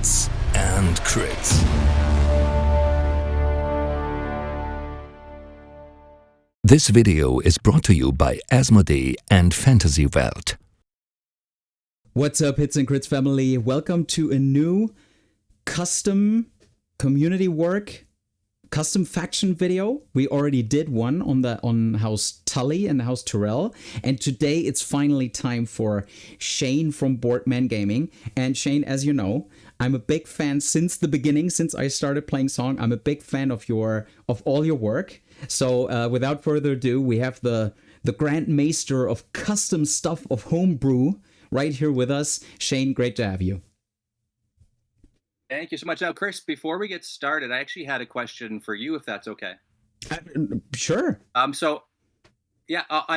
Hits and Crits. This video is brought to you by Asmodee and Fantasy Welt. What's up, Hits and Crits family? Welcome to a new custom community work, custom faction video. We already did one on House Tully and House Tyrell, and today it's finally time for Shane from Boardman Gaming. And Shane, as you know, I'm a big fan since the beginning, since I started playing Song. I'm a big fan of all your work. So without further ado, we have the Grand Maester of custom stuff of homebrew right here with us. Shane, great to have you. Thank you so much. Now, Chris, before we get started, I actually had a question for you, if that's okay. Sure. On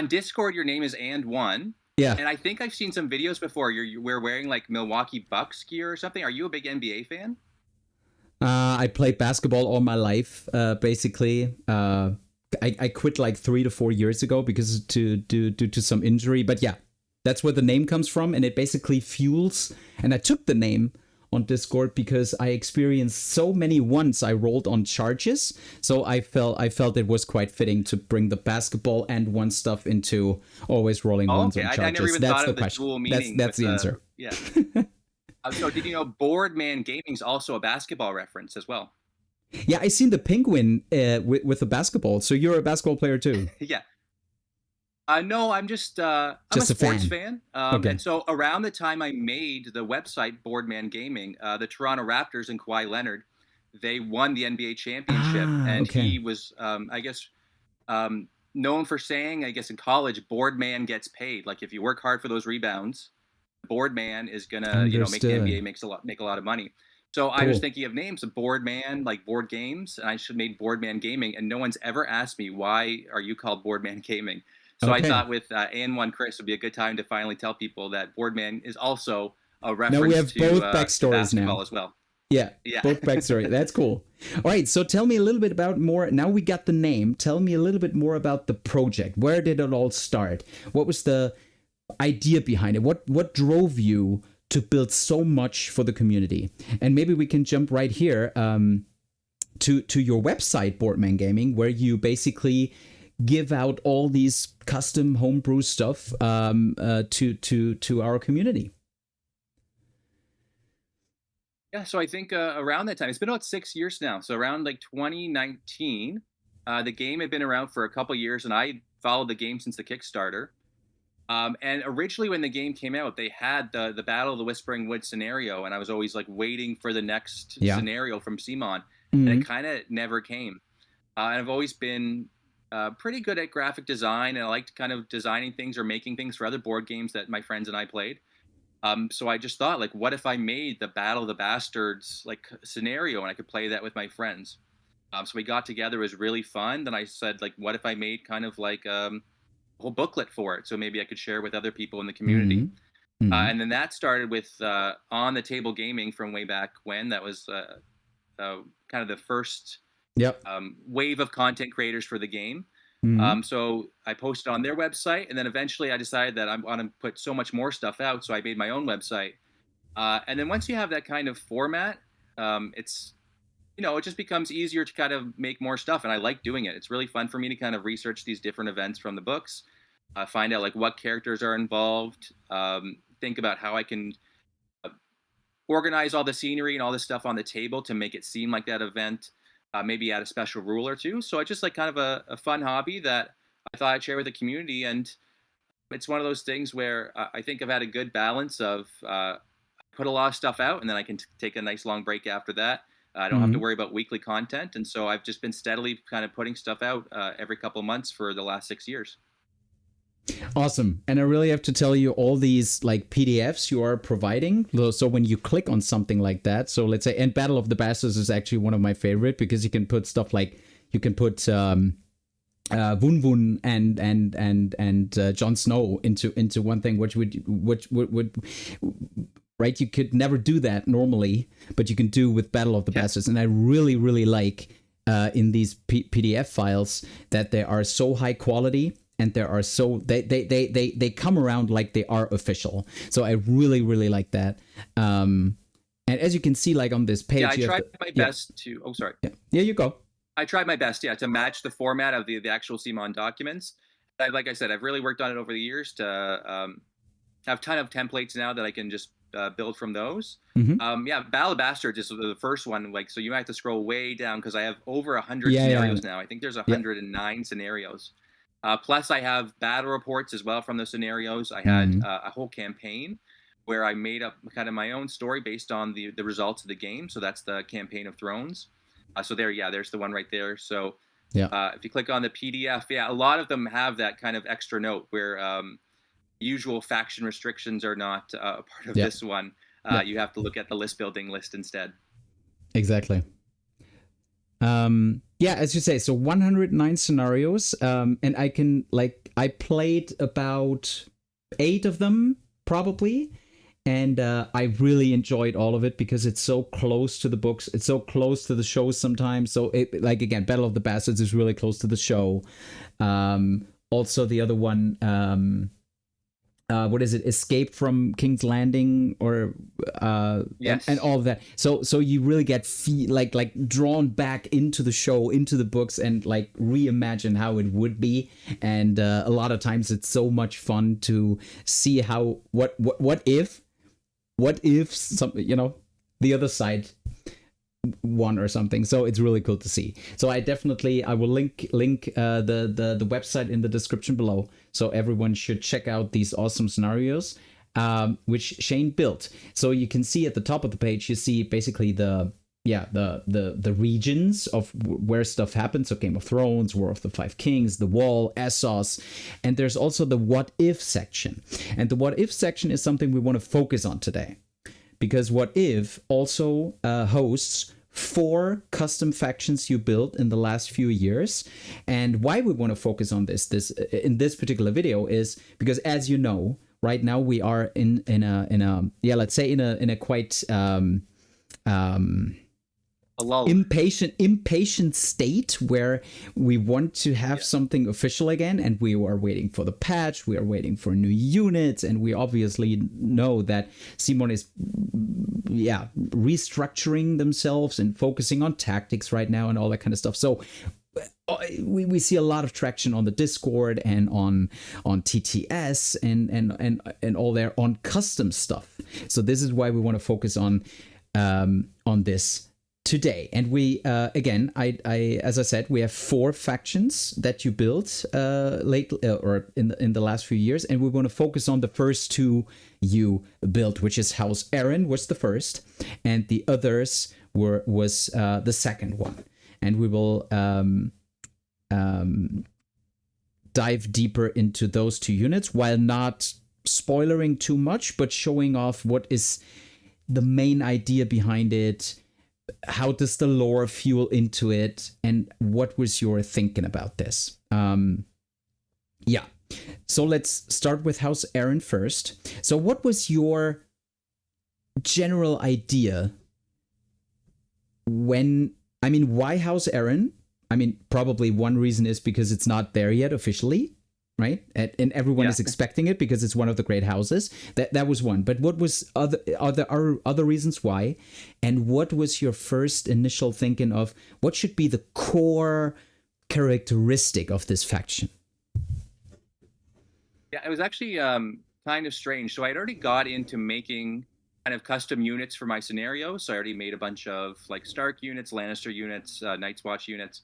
Discord, your name is And1. Yeah. And I think I've seen some videos before. We're wearing like Milwaukee Bucks gear or something. Are you a big NBA fan? I played basketball all my life, basically. I quit like 3 to 4 years ago because due to some injury. But yeah, that's where the name comes from, and it basically fuels. And I took the name on Discord because I experienced so many ones I rolled on charges. So I felt it was quite fitting to bring the basketball and one stuff into always rolling ones on charges. I never even thought of the dual meaning. That's the answer. Yeah. So did you know Boardman Gaming is also a basketball reference as well? Yeah, I seen the penguin with the basketball. So you're a basketball player too? Yeah. No, I'm just I'm a sports fan. Okay. And so around the time I made the website Boardman Gaming, the Toronto Raptors and Kawhi Leonard, they won the NBA championship, and okay. he was, known for saying, I guess in college, Boardman gets paid. Like if you work hard for those rebounds, Boardman is gonna, make the NBA make a lot of money. So I was thinking of names, Boardman, like board games, and I should have made Boardman Gaming, and no one's ever asked me, why are you called Boardman Gaming? So I thought with And1 Chris would be a good time to finally tell people that Boardman is also a reference we have to both backstories basketball now as well. Yeah, both backstory. That's cool. All right, so tell me a little bit about more. Now we got the name. Tell me a little bit more about the project. Where did it all start? What was the idea behind it? What drove you to build so much for the community? And maybe we can jump right here to your website, Boardman Gaming, where you basically give out all these custom homebrew stuff to our community. Yeah, so I think around that time, it's been about 6 years now. So around like 2019, the game had been around for a couple years, and I followed the game since the Kickstarter. And originally when the game came out, they had the Battle of the Whispering Wood scenario, and I was always like waiting for the next scenario from cmon, and it kind of never came. And I've always been pretty good at graphic design, and I liked kind of designing things or making things for other board games that my friends and I played. So I just thought, like, what if I made the Battle of the Bastards like scenario, and I could play that with my friends? So we got together. It was really fun. Then I said, like, what if I made kind of like a whole booklet for it, so maybe I could share with other people in the community. And then that started with On the Table Gaming from way back when. That was kind of the first wave of content creators for the game. So I posted on their website, and then eventually I decided that I want to put so much more stuff out, so I made my own website. And then once you have that kind of format, it's, it just becomes easier to kind of make more stuff, and I like doing it. It's really fun for me to kind of research these different events from the books, find out like what characters are involved, think about how I can organize all the scenery and all this stuff on the table to make it seem like that event. Maybe add a special rule or two. So it's just like kind of a fun hobby that I thought I'd share with the community. And it's one of those things where I think I've had a good balance of put a lot of stuff out, and then I can take a nice long break after that. I don't have to worry about weekly content. And so I've just been steadily kind of putting stuff out every couple of months for the last 6 years. Awesome. And I really have to tell you, all these like PDFs you are providing. So when you click on something like that, so let's say, and Battle of the Bastards is actually one of my favorite, because you can put stuff like, you can put Wun Wun and Jon Snow into one thing, which would right? You could never do that normally, but you can do with Battle of the Bastards. And I really, really like in these PDF files that they are so high quality, and there are so they come around like they are official. So I really, really like that. And as you can see, like on this page, I tried my best to. Oh, sorry. Yeah, you go. I tried my best, to match the format of the actual cmon documents. Like I said, I've really worked on it over the years to have a ton of templates now that I can just build from those. Battle of Bastards is the first one. Like, so you have to scroll way down because I have over 100 scenarios now. I think there's 109 scenarios. Plus, I have battle reports as well from the scenarios. I had a whole campaign where I made up kind of my own story based on the results of the game. So that's the Campaign of Thrones. So there's the one right there. So if you click on the PDF, a lot of them have that kind of extra note where usual faction restrictions are not a part of this one. You have to look at the list building list instead. Exactly. As you say, so 109 scenarios, and I played about 8 of them probably, and I really enjoyed all of it because it's so close to the books, it's so close to the show sometimes. So again, Battle of the Bastards is really close to the show. Also the other one, what is it? Escape from King's Landing, or and all of that. So you really get like drawn back into the show, into the books, and like reimagine how it would be. And a lot of times it's so much fun to see how what if some, the other side won or something. So it's really cool to see. So I will link the website in the description below, so everyone should check out these awesome scenarios which Shane built. So you can see at the top of the page, you see basically the regions of where stuff happens. So Game of Thrones, War of the Five Kings, The Wall, Essos, and there's also the what if section. And the what if section is something we want to focus on today, because what if also hosts 4 custom factions you built in the last few years. And why we want to focus on this in this particular video is because, as you know, right now we are in a quite impatient state where we want to have something official again, and we are waiting for the patch, we are waiting for new units, and we obviously know that cmon is restructuring themselves and focusing on tactics right now and all that kind of stuff. So we see a lot of traction on the Discord and on TTS and all there on custom stuff. So this is why we want to focus on this today. And we again, I as I said, we have 4 factions that you built in the last few years, and we want to focus on the first 2 you built, which is House Arryn was the first, and the others was the second one. And we will dive deeper into those 2 units while not spoilering too much, but showing off what is the main idea behind it. How does the lore fuel into it, and what was your thinking about this? So let's start with House Arryn first. So what was your general idea why House Arryn? Probably one reason is because it's not there yet officially, right? And everyone is expecting it because it's one of the great houses. That was one. But what was other reasons why? And what was your first initial thinking of what should be the core characteristic of this faction? Yeah, it was actually kind of strange. So I'd already got into making kind of custom units for my scenarios. So I already made a bunch of like Stark units, Lannister units, Night's Watch units.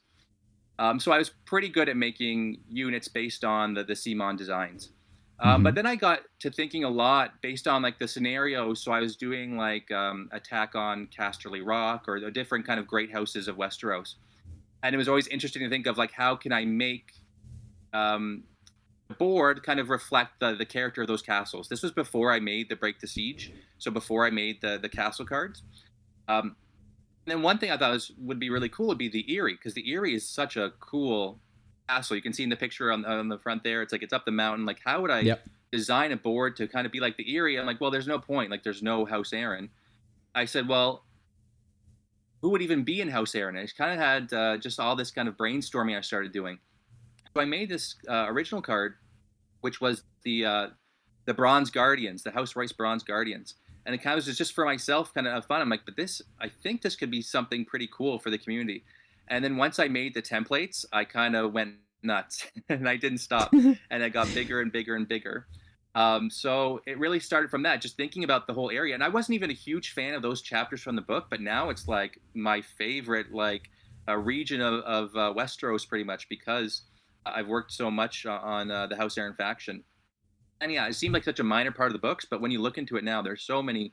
So I was pretty good at making units based on the cmon designs. But then I got to thinking a lot based on like the scenarios. So I was doing like Attack on Casterly Rock or the different kind of great houses of Westeros. And it was always interesting to think of like, how can I make the board kind of reflect the character of those castles. This was before I made the Break the Siege. So before I made the castle cards. And then one thing I thought would be really cool would be the Eyrie, because the Eyrie is such a cool castle. You can see in the picture on the front there, it's up the mountain. Like, how would I design a board to kind of be like the Eyrie? I'm like, well, there's no point. Like, there's no House Arryn. I said, well, who would even be in House Arryn? I kind of had just all this kind of brainstorming I started doing. So I made this original card, which was the Bronze Guardians, the House Royce Bronze Guardians. And it kind of was just for myself, kind of fun. I'm like, but I think this could be something pretty cool for the community. And then once I made the templates, I kind of went nuts and I didn't stop. And it got bigger and bigger and bigger. So it really started from that, just thinking about the whole area. And I wasn't even a huge fan of those chapters from the book, but now it's like my favorite, like a region of Westeros, pretty much, because I've worked so much on the House Arryn faction. And yeah, it seemed like such a minor part of the books, but when you look into it now, there's so many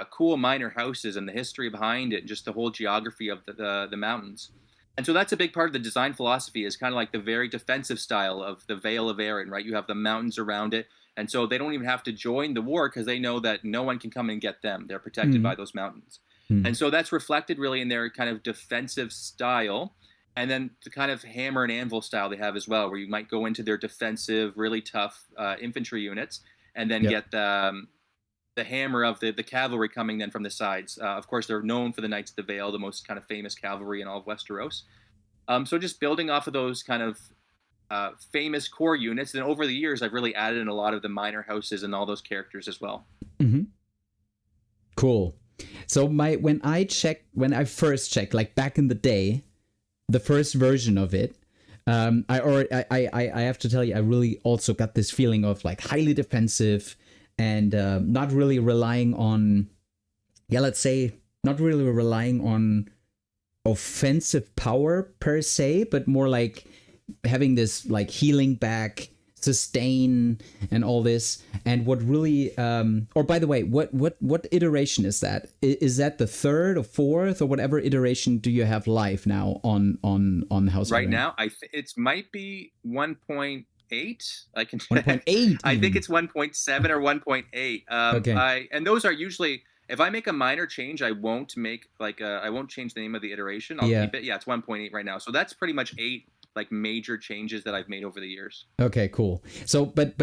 cool minor houses and the history behind it, and just the whole geography of the mountains. And so that's a big part of the design philosophy, is kind of like the very defensive style of the Vale of Arryn, right? You have the mountains around it, and so they don't even have to join the war because they know that no one can come and get them. They're protected by those mountains. And so that's reflected really in their kind of defensive style. And then the kind of hammer and anvil style they have as well, where you might go into their defensive, really tough infantry units, and then get the hammer of the cavalry coming then from the sides. Of course, they're known for the Knights of the Vale, the most kind of famous cavalry in all of Westeros. So just building off of those kind of famous core units. And over the years, I've really added in a lot of the minor houses and all those characters as well. Cool. So when I first checked, like back in the day, the first version of it, I have to tell you, I really also got this feeling of like highly defensive and not really relying on, not really relying on offensive power per se, but more like having this like healing back, sustain, and all this. And what really or by the way, what iteration is that? Is that the third or fourth or whatever iteration do you have live now on House Right Arryn? now it might be 1.8. I can 1.8. I think it's 1.7 or 1.8. Okay. And those are usually, if I make a minor change, I won't make I won't change the name of the iteration. I'll keep it. Yeah, it's 1.8 right now. So that's pretty much 8 like major changes that I've made over the years. Okay, cool. So, but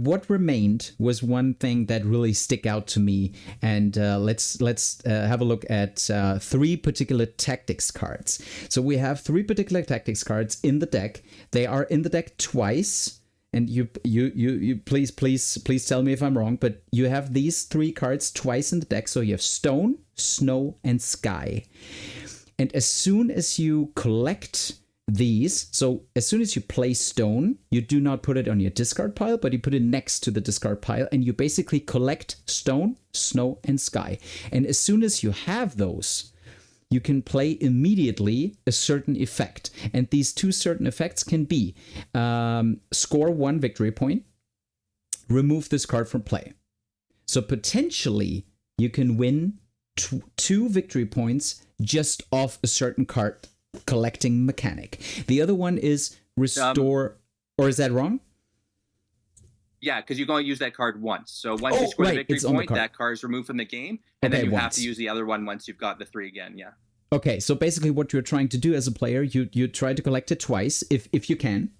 what remained was one thing that really stick out to me, and let's have a look at 3 particular tactics cards. So we have 3 particular tactics cards in the deck. They are in the deck twice, and you please tell me if I'm wrong, but you have these 3 cards twice in the deck. So you have Stone, Snow, and Sky. And as soon as you collect these, so as soon as you play Stone, you do not put it on your discard pile, but you put it next to the discard pile, and you basically collect Stone, Snow, and Sky. And as soon as you have those, you can play immediately a certain effect. And these 2 certain effects can be score 1 victory point, remove this card from play. So potentially you can win 2 victory points just off a certain card collecting mechanic. The other one is restore, or is that wrong? Yeah, because you can only use that card once. So once you score the victory point, that card is removed from the game, and then you have to use the other one once you've got the 3 again. Yeah. Okay, so basically what you're trying to do as a player, you try to collect it twice if you can,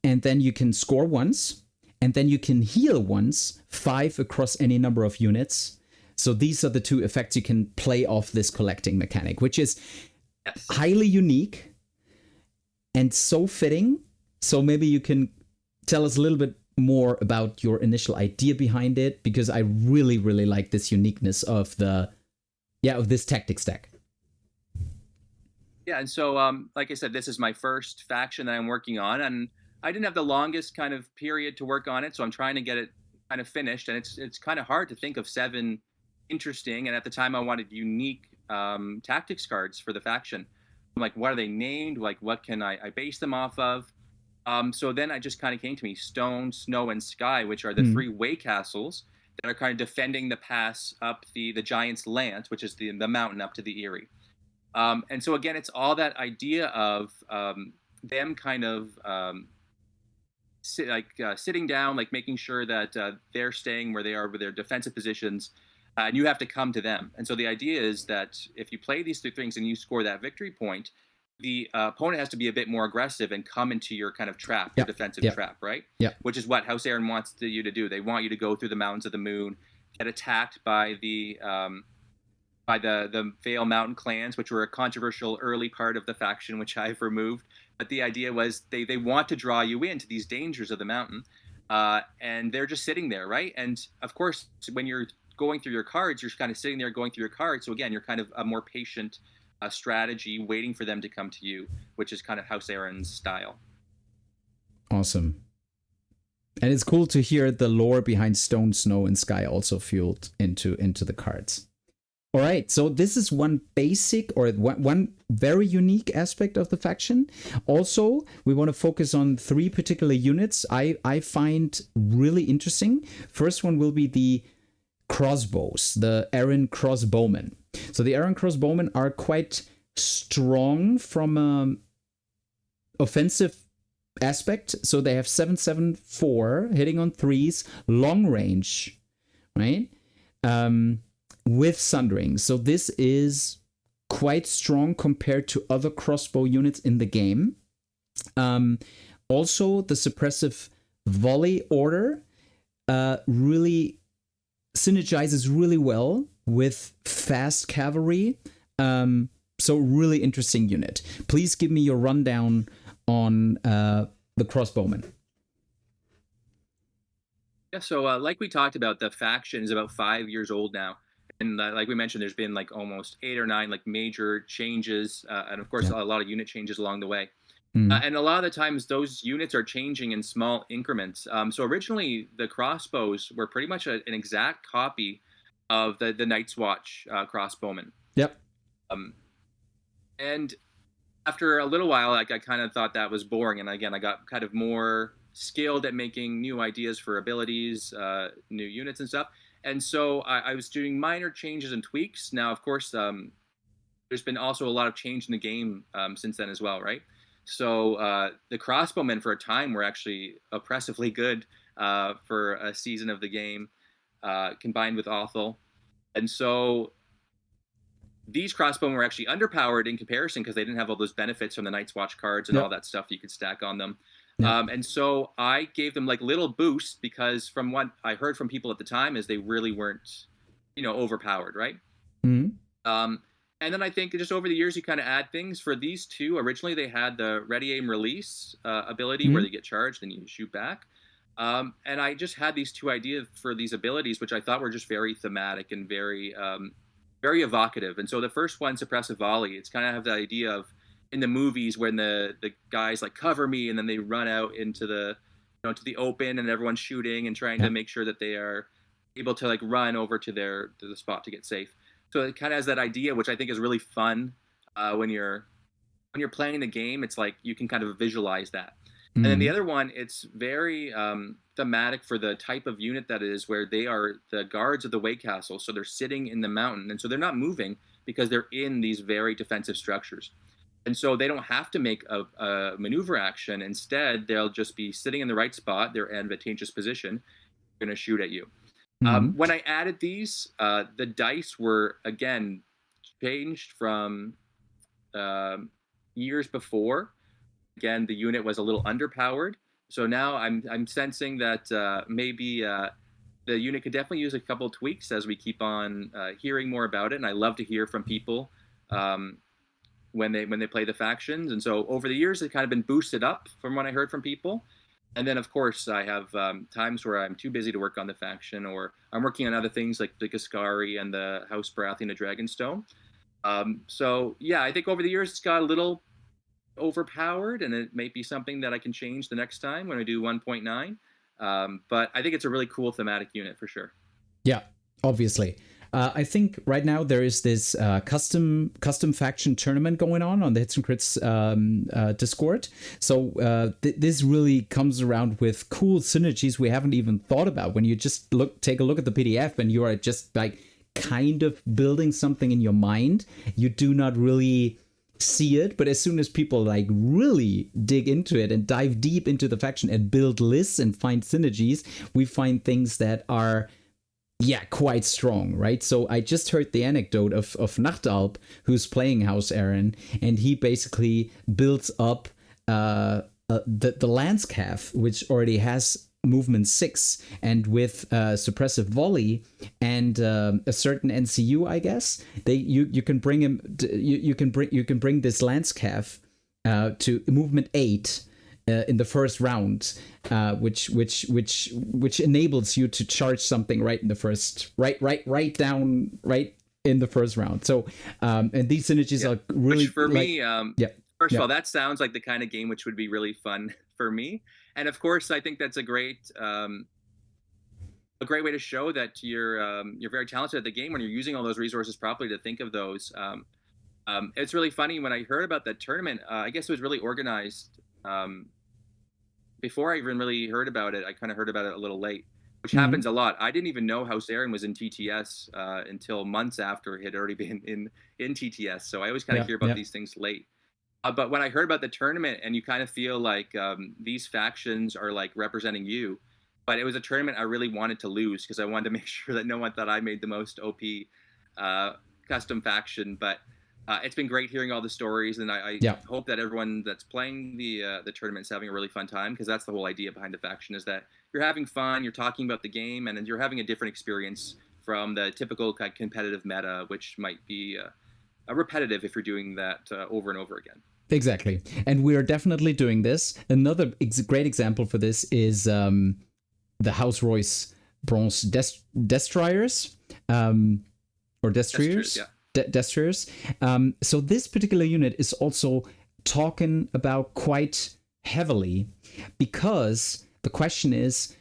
and then you can score once, and then you can heal once, 5 across any number of units. So these are the 2 effects you can play off this collecting mechanic, which is highly unique and so fitting. So maybe you can tell us a little bit more about your initial idea behind it, because I really like this uniqueness of this tactics deck. Yeah, and so like I said, this is my first faction that I'm working on, and I didn't have the longest kind of period to work on it, so I'm trying to get it kind of finished. And it's kind of hard to think of 7 interesting, and at the time I wanted unique tactics cards for the faction. I'm like, what are they named? Like, what can I base them off of? So then I just kind of came to me, Stone, Snow, and Sky, which are the 3 way castles that are kind of defending the pass up the Giant's Lance, which is the mountain up to the Eyrie. And so again, it's all that idea of them kind of sitting down, like making sure that they're staying where they are with their defensive positions, and you have to come to them. And so the idea is that if you play these 3 things and you score that victory point, the opponent has to be a bit more aggressive and come into your kind of trap, your defensive trap, right? Yeah. Which is what House Arryn wants you to do. They want you to go through the Mountains of the Moon, get attacked by the Vale Mountain clans, which were a controversial early part of the faction, which I've removed. But the idea was they want to draw you into these dangers of the mountain, and they're just sitting there, right? And of course, when you're going through your cards, you're kind of sitting there going through your cards. So again, you're kind of a more patient strategy, waiting for them to come to you, which is kind of House Arryn's style. Awesome. And it's cool to hear the lore behind Stone, Snow, and Sky also fueled into the cards. All right, so this is one basic or one very unique aspect of the faction. Also, we want to focus on 3 particular units I find really interesting. First one will be the crossbows, the Arryn crossbowmen. So the Arryn crossbowmen are quite strong from an offensive aspect. So they have 7/7/4, hitting on 3s, long range, right? With Sundering. So this is quite strong compared to other crossbow units in the game. Also, the suppressive volley order really synergizes really well with fast cavalry. So really interesting unit. Please give me your rundown on the crossbowmen. Yeah, so like we talked about, the faction is about 5 years old now. And like we mentioned, there's been like almost 8 or 9 like major changes, and of course a lot of unit changes along the way. And a lot of the times those units are changing in small increments. So originally the crossbows were pretty much an exact copy of the Night's Watch crossbowmen. Yep. And after a little while, like, I kind of thought that was boring. And again, I got kind of more skilled at making new ideas for abilities, new units and stuff. And so I was doing minor changes and tweaks. Now, of course, there's been also a lot of change in the game since then as well, right? So the crossbowmen for a time were actually oppressively good for a season of the game, combined with Othel. And so these crossbowmen were actually underpowered in comparison because they didn't have all those benefits from the Night's Watch cards and all that stuff you could stack on them. And so I gave them like little boosts because from what I heard from people at the time is they really weren't, overpowered, right? And then I think just over the years you kind of add things. For these two, originally they had the ready aim release ability where they get charged and you shoot back. And I just had these 2 ideas for these abilities, which I thought were just very thematic and very very evocative. And so the first one, suppressive volley, it's kind of have the idea of in the movies when the guys like cover me and then they run out into the to the open and everyone's shooting and trying to make sure that they are able to like run over to the spot to get safe. So it kind of has that idea, which I think is really fun when you're playing the game. It's like you can kind of visualize that. And then the other one, it's very thematic for the type of unit that it is, where they are the guards of the Way Castle. So they're sitting in the mountain, and so they're not moving because they're in these very defensive structures. And so they don't have to make a maneuver action. Instead, they'll just be sitting in the right spot, their advantageous position, going to shoot at you. When I added these, the dice were, again, changed from years before. Again, the unit was a little underpowered. So now I'm sensing that maybe the unit could definitely use a couple of tweaks as we keep on hearing more about it. And I love to hear from people when they play the factions. And so over the years, it's kind of been boosted up from what I heard from people. And then, of course, I have times where I'm too busy to work on the faction, or I'm working on other things like the Gascari and the House Baratheon of Dragonstone. So, yeah, I think over the years, it's got a little overpowered, and it may be something that I can change the next time when I do 1.9. But I think it's a really cool thematic unit for sure. Yeah, obviously. I think right now there is this custom faction tournament going on the Hits and Crits Discord. So this really comes around with cool synergies we haven't even thought about. When you just take a look at the PDF and you are just like kind of building something in your mind, you do not really see it, but as soon as people like really dig into it and dive deep into the faction and build lists and find synergies, we find things that are quite strong, right? So I just heard the anecdote of Nachtalb, who's playing House Arryn, and he basically builds up the Landscath, which already has movement 6, and with suppressive volley and a certain NCU, I guess you can bring him. You can bring this Landscath to movement 8. in the first round, which enables you to charge something right in the first right in the first round. So and these synergies are really, which for me, first Yeah. of all, that sounds like the kind of game which would be really fun for me. And of course, I think that's a great way to show that you're very talented at the game when you're using all those resources properly to think of those. It's really funny when I heard about that tournament. I guess it was really organized. Before I even really heard about it, I kind of heard about it a little late, which happens a lot. I didn't even know House Arryn was in TTS until months after it had already been in TTS. So I always kind of hear about these things late. But when I heard about the tournament, and you kind of feel like these factions are like representing you, but it was a tournament I really wanted to lose because I wanted to make sure that no one thought I made the most OP custom faction. But it's been great hearing all the stories, and I hope that everyone that's playing the tournament is having a really fun time, because that's the whole idea behind the faction, is that you're having fun, you're talking about the game, and then you're having a different experience from the typical kind of competitive meta, which might be repetitive if you're doing that over and over again. Exactly. And we are definitely doing this. Another great example for this is the House Royce Bronze Destroyers, or Destroyers. Destroyers. So this particular unit is also talking about quite heavily, because the question is,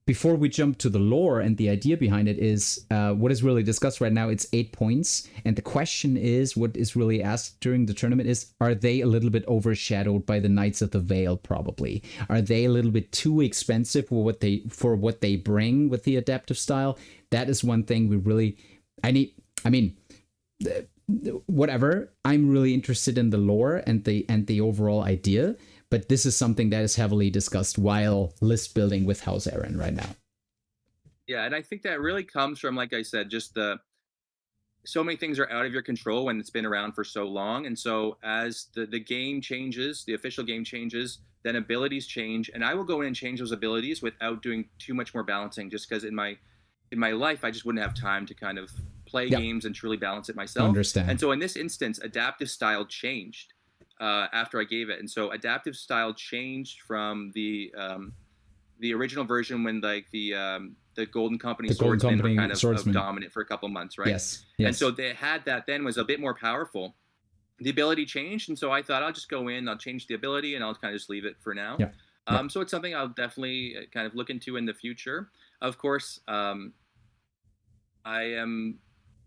before we jump to the lore and the idea behind it, is what is really discussed right now. It's 8 points. And the question is, what is really asked during the tournament is, are they a little bit overshadowed by the Knights of the Vale? Probably. Are they a little bit too expensive for what they bring with the adaptive style? That is one thing we really, whatever. I'm really interested in the lore and the overall idea. But this is something that is heavily discussed while list building with House Arryn right now. Yeah, and I think that really comes from, like I said, just so many things are out of your control when it's been around for so long. And so as the game changes, the official game changes, then abilities change. And I will go in and change those abilities without doing too much more balancing, just because in my life, I just wouldn't have time to kind of play games and truly balance it myself. Understand. And so in this instance, adaptive style changed after I gave it. And so adaptive style changed from the original version, when like the Golden Company swordsmen were kind of dominant for a couple months, right? Yes. And so they had that then was a bit more powerful. The ability changed, and so I thought I'll just go in, I'll change the ability, and I'll kind of just leave it for now. So it's something I'll definitely kind of look into in the future. Of course, I am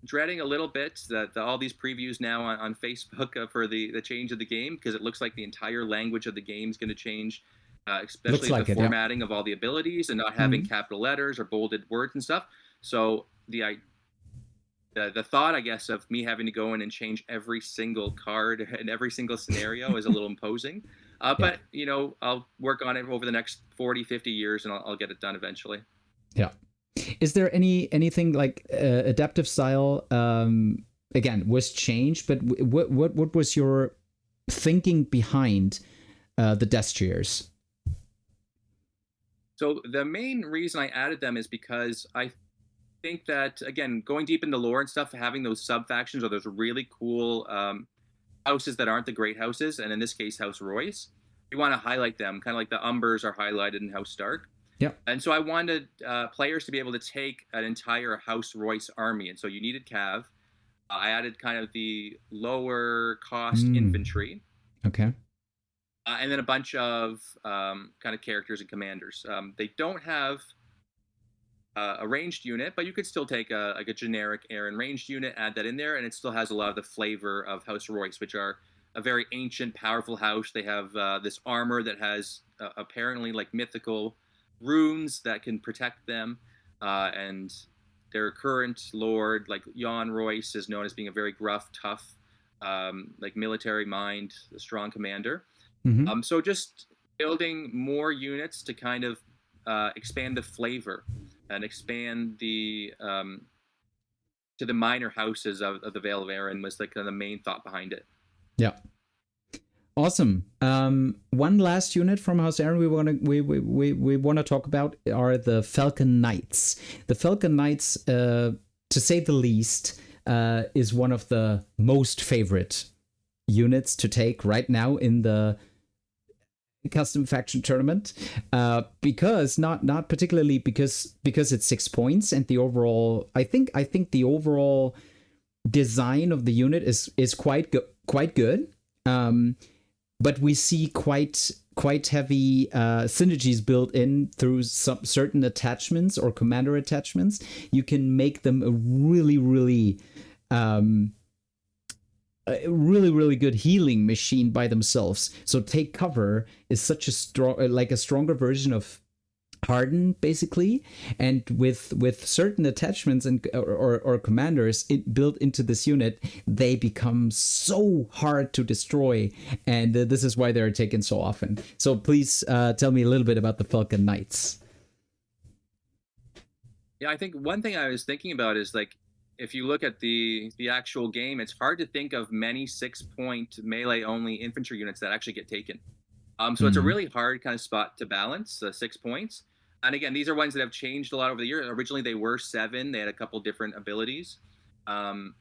dreading a little bit that all these previews now on Facebook for the change of the game, because it looks like the entire language of the game is going to change, especially the formatting of all the abilities, and not having capital letters or bolded words and stuff. So the thought, I guess, of me having to go in and change every single card and every single scenario is a little imposing. But, I'll work on it over the next 40, 50 years, and I'll get it done eventually. Yeah. Is there anything like adaptive style, again, was changed, but what was your thinking behind the Destroyers? So the main reason I added them is because I think that, again, going deep into lore and stuff, having those sub-factions or those really cool houses that aren't the great houses, and in this case, House Royce, we want to highlight them, kind of like the Umbers are highlighted in House Stark. Yeah. And so I wanted players to be able to take an entire House Royce army. And so you needed cav. I added kind of the lower cost infantry. Okay. And then a bunch of kind of characters and commanders. They don't have a ranged unit, but you could still take a generic Arryn ranged unit, add that in there, and it still has a lot of the flavor of House Royce, which are a very ancient, powerful house. They have this armor that has apparently like mythical runes that can protect them, and their current lord, like Jon Royce, is known as being a very gruff, tough, like military mind, a strong commander. So just building more units to kind of expand the flavor and expand the to the minor houses of the Vale of Arryn was like the main thought behind it. Yeah. Awesome. One last unit from House Arryn we want to talk about are the Falcon Knights. The Falcon Knights, to say the least, is one of the most favorite units to take right now in the custom faction tournament, because not particularly because it's 6 points, and the overall I think the overall design of the unit is quite good, but we see quite heavy synergies built in through some certain attachments or commander attachments. You can make them a really good healing machine by themselves. So Take Cover is such a stronger version of Harden, basically, and with certain attachments and or commanders built into this unit, they become so hard to destroy, and this is why they're taken so often. So please tell me a little bit about the Falcon Knights. Yeah, I think one thing I was thinking about is, like, if you look at the actual game, it's hard to think of many 6-point melee only infantry units that actually get taken. So it's a really hard kind of spot to balance, 6 points. And again, these are ones that have changed a lot over the years. Originally, they were 7. They had a couple different abilities. And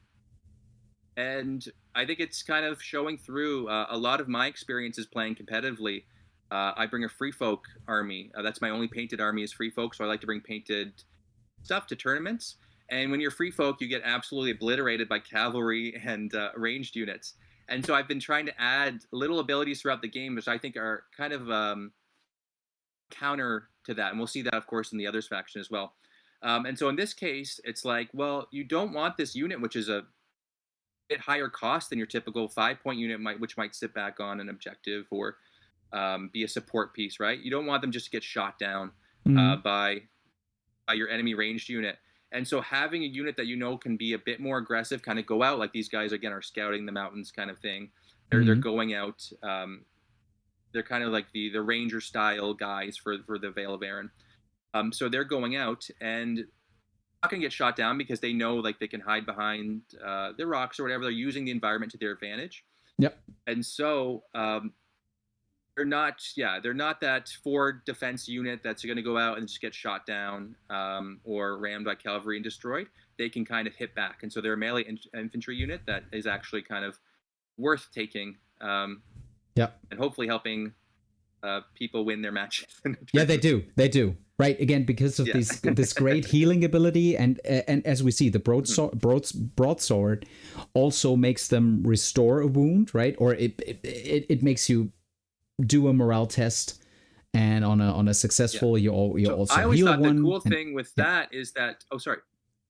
I think it's kind of showing through. A lot of my experiences playing competitively, I bring a free folk army. That's my only painted army is free folk, so I like to bring painted stuff to tournaments. And when you're free folk, you get absolutely obliterated by cavalry and ranged units. And so I've been trying to add little abilities throughout the game, which I think are kind of counter to that. And we'll see that, of course, in the others faction as well. And so in this case, it's like, well, you don't want this unit, which is a bit higher cost than your typical 5-point unit, which might sit back on an objective or be a support piece, right? You don't want them just to get shot down by your enemy ranged unit. And so having a unit that you know can be a bit more aggressive, kind of go out, like these guys, again, are scouting the mountains kind of thing. They're going out. They're kind of like the ranger style guys for the Vale of Arryn. So they're going out and not going to get shot down because they know, like, they can hide behind the rocks or whatever. They're using the environment to their advantage. Yep. And so they're not that 4 defense unit that's going to go out and just get shot down or rammed by cavalry and destroyed. They can kind of hit back. And so they're a melee infantry unit that is actually kind of worth taking. Yep. And hopefully helping people win their matches. Yeah, they do. Right, again, because of this great healing ability, and as we see, the broadsword also makes them restore a wound, right? Or it makes you do a morale test, and on a successful, you also I always heal thought one. The cool thing with that is that sorry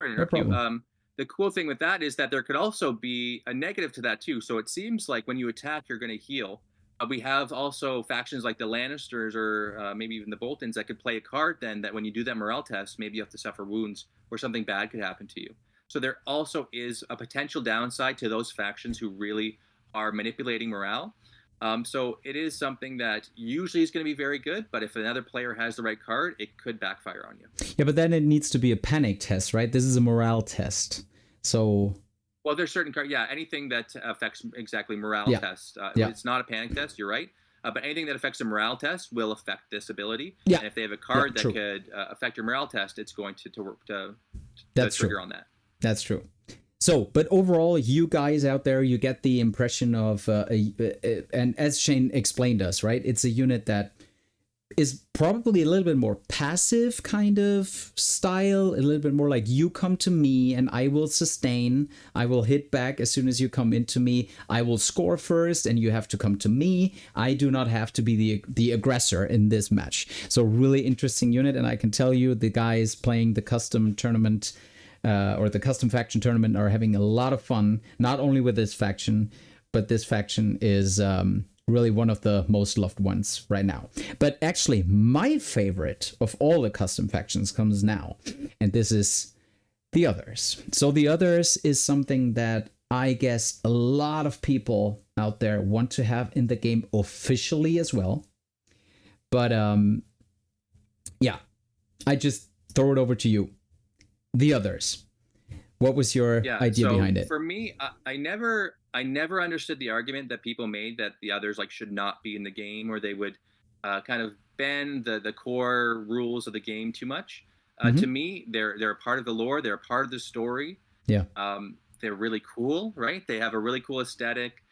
to interrupt you. The cool thing with that is that there could also be a negative to that too. So it seems like when you attack, you're going to heal. We have also factions like the Lannisters or maybe even the Boltons that could play a card then that when you do that morale test, maybe you have to suffer wounds or something bad could happen to you. So there also is a potential downside to those factions who really are manipulating morale. So it is something that usually is going to be very good, but if another player has the right card, it could backfire on you. Yeah, but then it needs to be a panic test, right? This is a morale test. So... Well, there's certain cards, anything that affects exactly morale test. It's not a panic test, you're right. But anything that affects a morale test will affect this ability. Yeah. And if they have a card that could affect your morale test, it's going to trigger on that. That's true. So, but overall, you guys out there, you get the impression of, and as Shane explained us, right? It's a unit that is probably a little bit more passive kind of style, a little bit more like you come to me and I will sustain, I will hit back as soon as you come into me, I will score first and you have to come to me. I do not have to be the aggressor in this match. So really interesting unit, and I can tell you the guys playing the custom tournament or the custom faction tournament are having a lot of fun, not only with this faction, but this faction is really one of the most loved ones right now. But actually, my favorite of all the custom factions comes now, and this is the Others. So the Others is something that I guess a lot of people out there want to have in the game officially as well. But yeah, I just throw it over to you. The Others. What was your idea behind it? For me, I never understood the argument that people made that the Others should not be in the game, or they would kind of bend the core rules of the game too much. To me, they're a part of the lore. They're a part of the story. Yeah. They're really cool, right? They have a really cool aesthetic.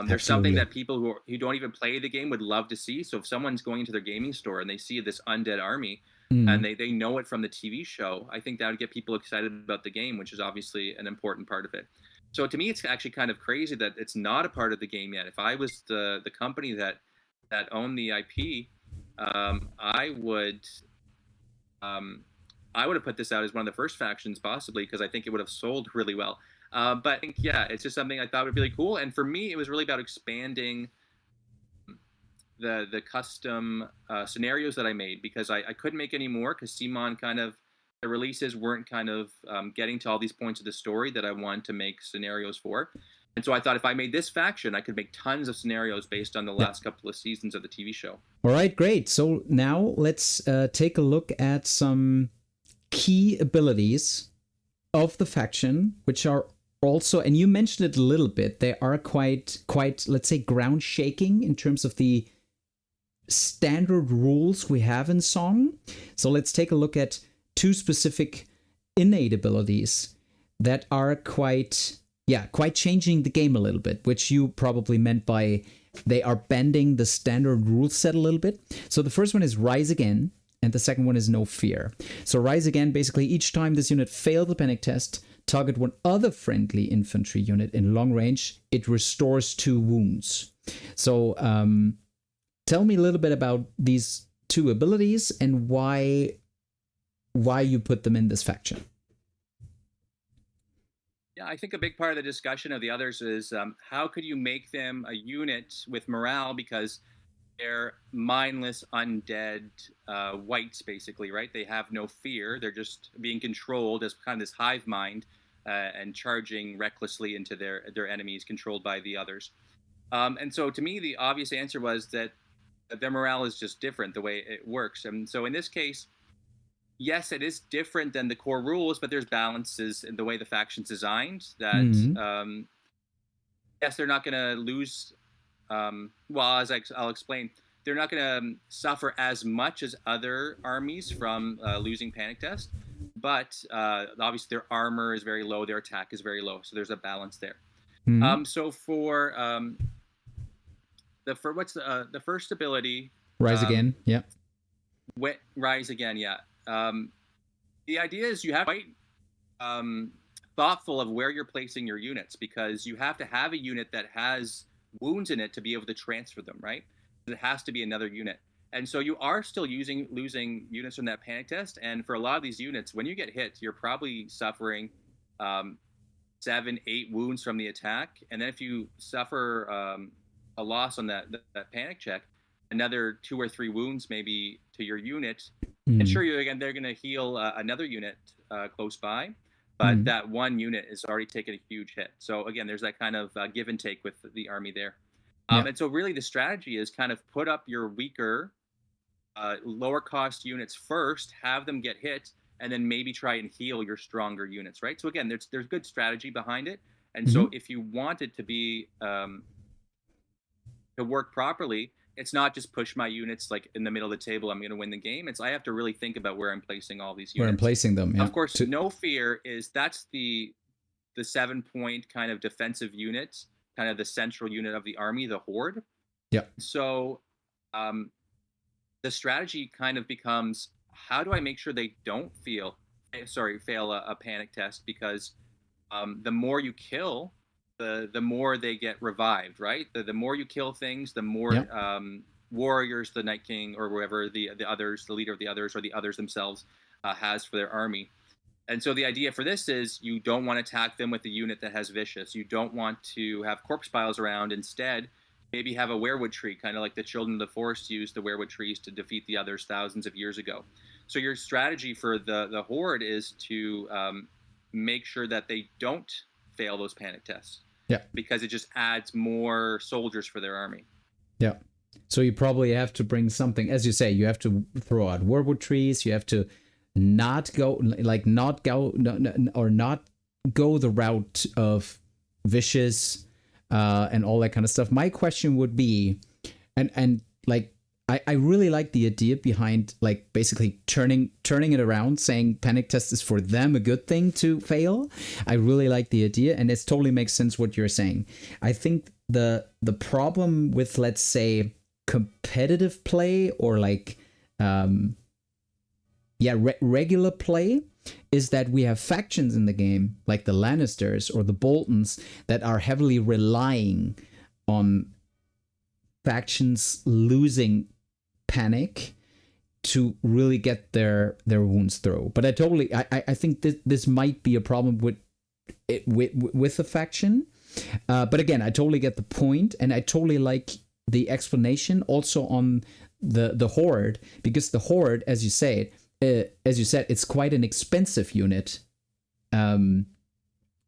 There's something Absolutely. that people who don't even play the game would love to see. So if someone's going into their gaming store and they see this undead army and Mm. they know it from the TV show, I think that would get people excited about the game, which is obviously an important part of it. So to me, it's actually kind of crazy that it's not a part of the game yet. If I was the company that owned the IP, I would I would have put this out as one of the first factions possibly because I think it would have sold really well. But I think yeah, it's just something I thought would be really cool. And for me, it was really about expanding the custom scenarios that I made because I couldn't make any more because cmon kind of the releases weren't kind of getting to all these points of the story that I wanted to make scenarios for. And so I thought if I made this faction, I could make tons of scenarios based on the Yeah. last couple of seasons of the TV show. All right, great. So now let's take a look at some key abilities of the faction, which are also, and you mentioned it a little bit, they are quite, let's say, ground shaking in terms of the standard rules we have in Song. So let's take a look at two specific innate abilities that are quite changing the game a little bit, which you probably meant by they are bending the standard rule set a little bit. So the first one is Rise Again, and the second one is No Fear. So Rise Again, basically each time this unit failed the panic test, target one other friendly infantry unit in long range, it restores 2 wounds. So tell me a little bit about these two abilities and why you put them in this faction. Yeah, I think a big part of the discussion of the others is how could you make them a unit with morale because they're mindless, undead whites, basically, right? They have no fear. They're just being controlled as kind of this hive mind and charging recklessly into their enemies controlled by the others. And so to me, the obvious answer was that their morale is just different the way it works. And so in this case, yes, it is different than the core rules, but there's balances in the way the faction's designed that, yes, they're not going to lose. Well, as I'll explain, they're not going to suffer as much as other armies from losing panic test, but obviously their armor is very low, their attack is very low, so there's a balance there. So for the first ability, Rise Again, yeah. Rise Again, yeah. The idea is you have to be quite thoughtful of where you're placing your units because you have to have a unit that has wounds in it to be able to transfer them, right? It has to be another unit. And so you are still losing units from that panic test. And for a lot of these units, when you get hit, you're probably suffering 7, 8 wounds from the attack. And then if you suffer a loss on that panic check, another 2 or 3 wounds maybe to your unit. And sure, they're going to heal another unit close by, but that one unit is already taken a huge hit. So again, there's that kind of give and take with the army there. And so really the strategy is kind of put up your weaker, lower cost units first, have them get hit, and then maybe try and heal your stronger units, right? So again, there's good strategy behind it. And so if you want it to be to work properly, it's not just push my units like in the middle of the table, I'm going to win the game. I have to really think about where I'm placing all these units. Where I'm placing them, yeah. Of course, No Fear that's the 7-point kind of defensive unit, kind of the central unit of the army, the Horde. Yeah. So the strategy kind of becomes, how do I make sure they don't fail a panic test? Because the more you kill, the more they get revived, right? The more you kill things, the more warriors the Night King or whoever the others, the leader of the others or the others themselves has for their army. And so the idea for this is you don't want to attack them with a unit that has Vicious. You don't want to have corpse piles around. Instead, maybe have a werewood tree, kind of like the Children of the Forest used the werewood trees to defeat the others thousands of years ago. So your strategy for the Horde is to make sure that they don't fail those panic tests. Yeah. Because it just adds more soldiers for their army. Yeah. So you probably have to bring something, as you say, you have to throw out werewood trees, you have to not go the route of Vicious and all that kind of stuff. My question would be, and like I really like the idea behind like basically turning it around, saying panic test is for them a good thing to fail. I really like the idea, and it totally makes sense what you're saying. I think the problem with, let's say, competitive play or like regular play is that we have factions in the game like the Lannisters or the Boltons that are heavily relying on factions losing panic to really get their wounds through. But I think this might be a problem with the faction. But again, I totally get the point, and I totally like the explanation also on the Horde, because the Horde, as you said, it's quite an expensive unit to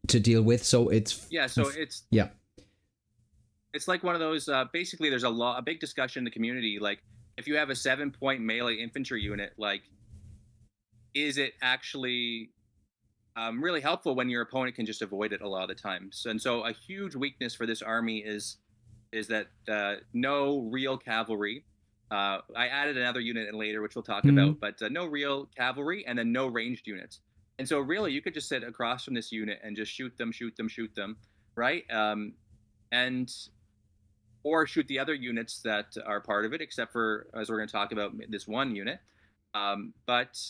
deal with. So it's it's like one of those. Basically, there's a big discussion in the community. Like, if you have a 7-point melee infantry unit, like, is it actually really helpful when your opponent can just avoid it a lot of the times? And so, a huge weakness for this army is that no real cavalry. I added another unit in later, which we'll talk about, but no real cavalry, and then no ranged units. And so, really, you could just sit across from this unit and just shoot them, right? Or shoot the other units that are part of it, except for, as we're going to talk about, this one unit. But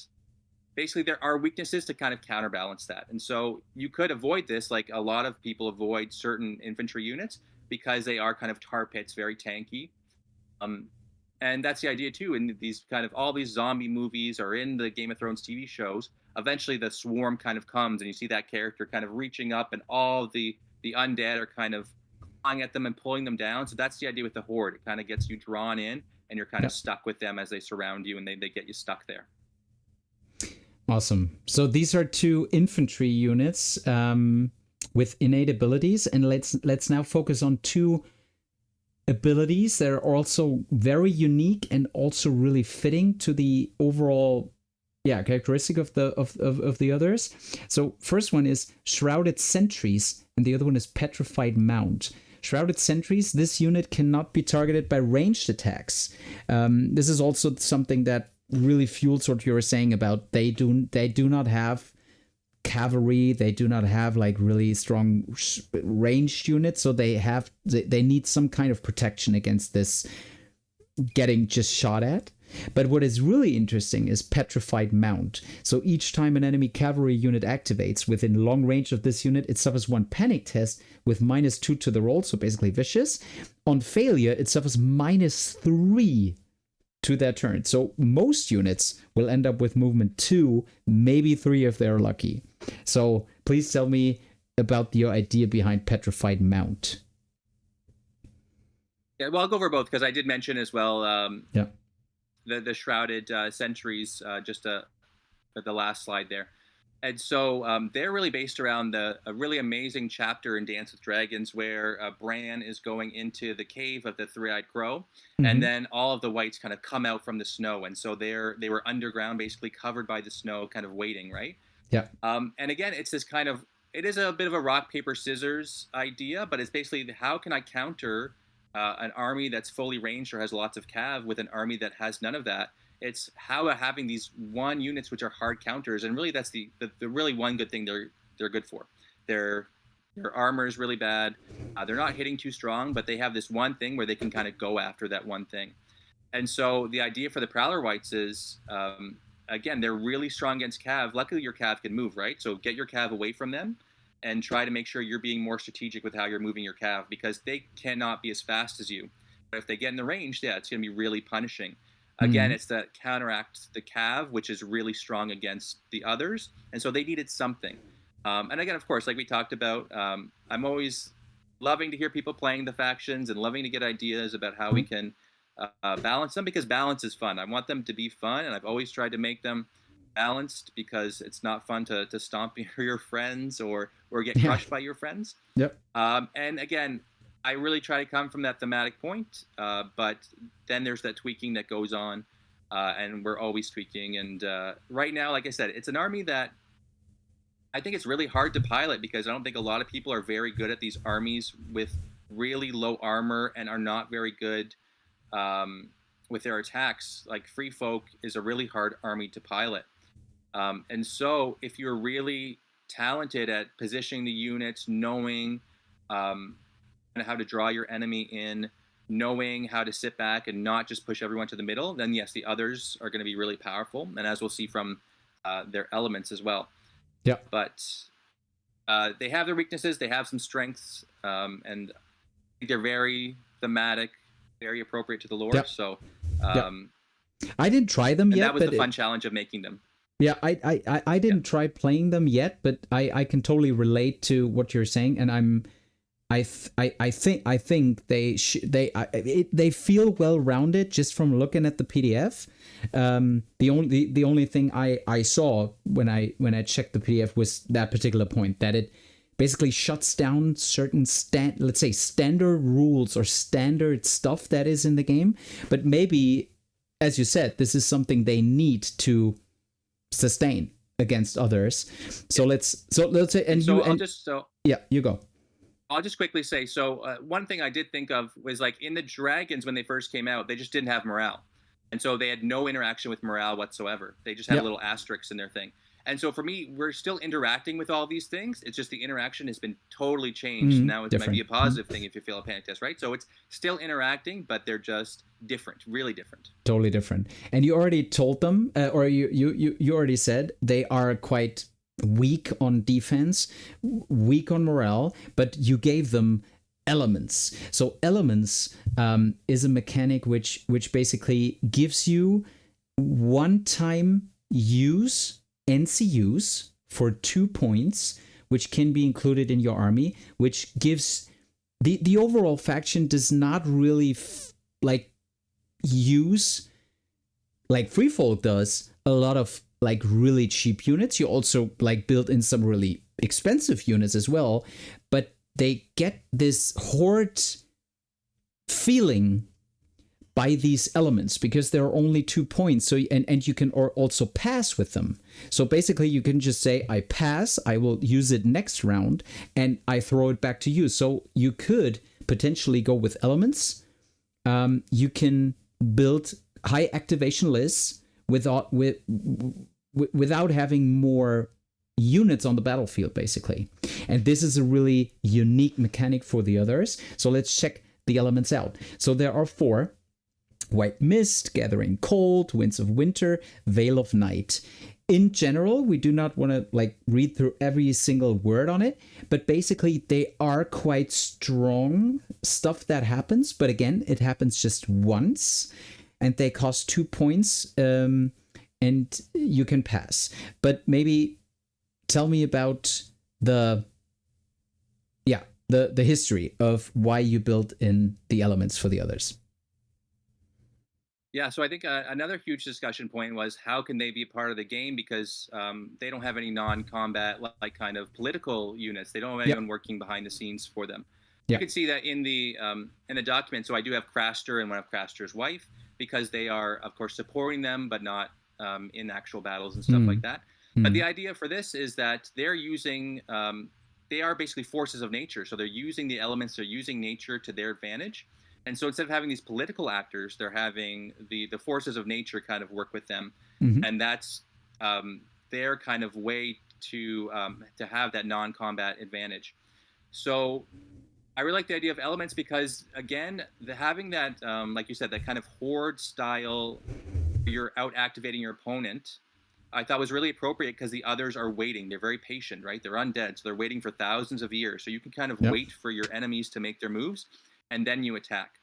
basically, there are weaknesses to kind of counterbalance that. And so you could avoid this, like a lot of people avoid certain infantry units because they are kind of tar pits, very tanky. And that's the idea, too, in these kind of all these zombie movies or in the Game of Thrones TV shows. Eventually, the swarm kind of comes, and you see that character kind of reaching up, and all the undead are kind of clawing at them and pulling them down. So that's the idea with the Horde. It kind of gets you drawn in, and you're kind of stuck with them as they surround you, and they get you stuck there. Awesome. So these are 2 infantry units with innate abilities, and let's now focus on 2 abilities that are also very unique and also really fitting to the overall characteristic of the others. So first one is Shrouded Sentries, and the other one is Petrified Mount. Shrouded Sentries, this unit cannot be targeted by ranged attacks. This is also something that really fuels what you were saying about they do not have cavalry, they do not have like really strong ranged units, so they need some kind of protection against this getting just shot at. But what is really interesting is Petrified Mount. So each time an enemy cavalry unit activates within long range of this unit, it suffers 1 panic test with -2 to the roll, so basically vicious. On failure, it suffers -3 to their turn. So most units will end up with movement 2, maybe 3 if they're lucky. So please tell me about your idea behind Petrified Mount. Yeah, well, I'll go over both because I did mention as well the Shrouded Sentries just at the last slide there. And so they're really based around a really amazing chapter in Dance with Dragons where Bran is going into the cave of the Three-Eyed Crow, and then all of the whites kind of come out from the snow. And so they were underground, basically covered by the snow, kind of waiting, right? Yeah. And again, it's this kind of, it is a bit of a rock, paper, scissors idea, but it's basically how can I counter an army that's fully ranged or has lots of cav with an army that has none of that? It's how having these one units which are hard counters, and really that's the really one good thing they're good for. Their armor is really bad. They're not hitting too strong, but they have this one thing where they can kind of go after that one thing. And so the idea for the Prowler Whites is, again, they're really strong against cav. Luckily, your cav can move, right? So get your cav away from them and try to make sure you're being more strategic with how you're moving your cav, because they cannot be as fast as you. But if they get in the range, it's going to be really punishing. Again, it's that counteract the cav, which is really strong against the others. And so they needed something. And again, of course, like we talked about, I'm always loving to hear people playing the factions and loving to get ideas about how we can balance them, because balance is fun. I want them to be fun, and I've always tried to make them balanced, because it's not fun to stomp your friends or get crushed by your friends. Yep. And again, I really try to come from that thematic point, but then there's that tweaking that goes on, and we're always tweaking. And right now, like I said, it's an army that I think it's really hard to pilot, because I don't think a lot of people are very good at these armies with really low armor and are not very good with their attacks, like Free Folk is a really hard army to pilot. And so if you're really talented at positioning the units, knowing how to draw your enemy in, knowing how to sit back and not just push everyone to the middle, then yes, the others are going to be really powerful. And as we'll see from their elements as well. Yeah. But they have their weaknesses, they have some strengths, and I think they're very thematic, very appropriate to the lore. Yeah. So I didn't try them yet. That was the fun challenge of making them. Yeah, I didn't try playing them yet, but I can totally relate to what you're saying, and I think they feel well rounded just from looking at the PDF. The only thing I saw when I checked the PDF was that particular point, that it basically shuts down certain let's say standard rules or standard stuff that is in the game. But maybe, as you said, this is something they need to sustain against others. So let's say, and so you go. I'll just quickly say, so one thing I did think of was, like, in the dragons when they first came out, they just didn't have morale, and so they had no interaction with morale whatsoever. They just had a little asterisk in their thing. And so for me, we're still interacting with all these things. It's just the interaction has been totally changed. Now it might be a positive thing if you fail a panic test, right? So it's still interacting, but they're just different, really different. Totally different. And you already told them, or you already said they are quite weak on defense, weak on morale, but you gave them elements. So elements is a mechanic which basically gives you one-time use NCUs for 2 points, which can be included in your army, which gives the overall faction does not really use, like Free Folk does, a lot of like really cheap units. You also like build in some really expensive units as well, but they get this horde feeling by these elements because there are only 2 points. So and you can also pass with them. So basically you can just say, I pass, I will use it next round, and I throw it back to you. So you could potentially go with elements. You can build high activation lists without having more units on the battlefield, basically. And this is a really unique mechanic for the others. So let's check the elements out. So there are 4: White Mist, Gathering Cold, Winds of Winter, Veil of Night. In general, we do not want to like read through every single word on it, but basically they are quite strong stuff that happens. But again, it happens just once, and they cost 2 points, and you can pass. But maybe tell me about the history of why you built in the elements for the others. Yeah, so I think another huge discussion point was how can they be a part of the game, because they don't have any non-combat like kind of political units. They don't have anyone working behind the scenes for them. You can see that in the document. So I do have Craster and one of Craster's wife, because they are, of course, supporting them, but not in actual battles and stuff like that. But the idea for this is that they're using, they are basically forces of nature. So they're using the elements, they're using nature to their advantage. And so instead of having these political actors, they're having the forces of nature kind of work with them. And that's their kind of way to have that non-combat advantage. So I really like the idea of elements because, again, having that, like you said, that kind of horde style, you're out activating your opponent, I thought was really appropriate because the others are waiting. They're very patient, right? They're undead, so they're waiting for thousands of years. So you can kind of wait for your enemies to make their moves, and then you attack.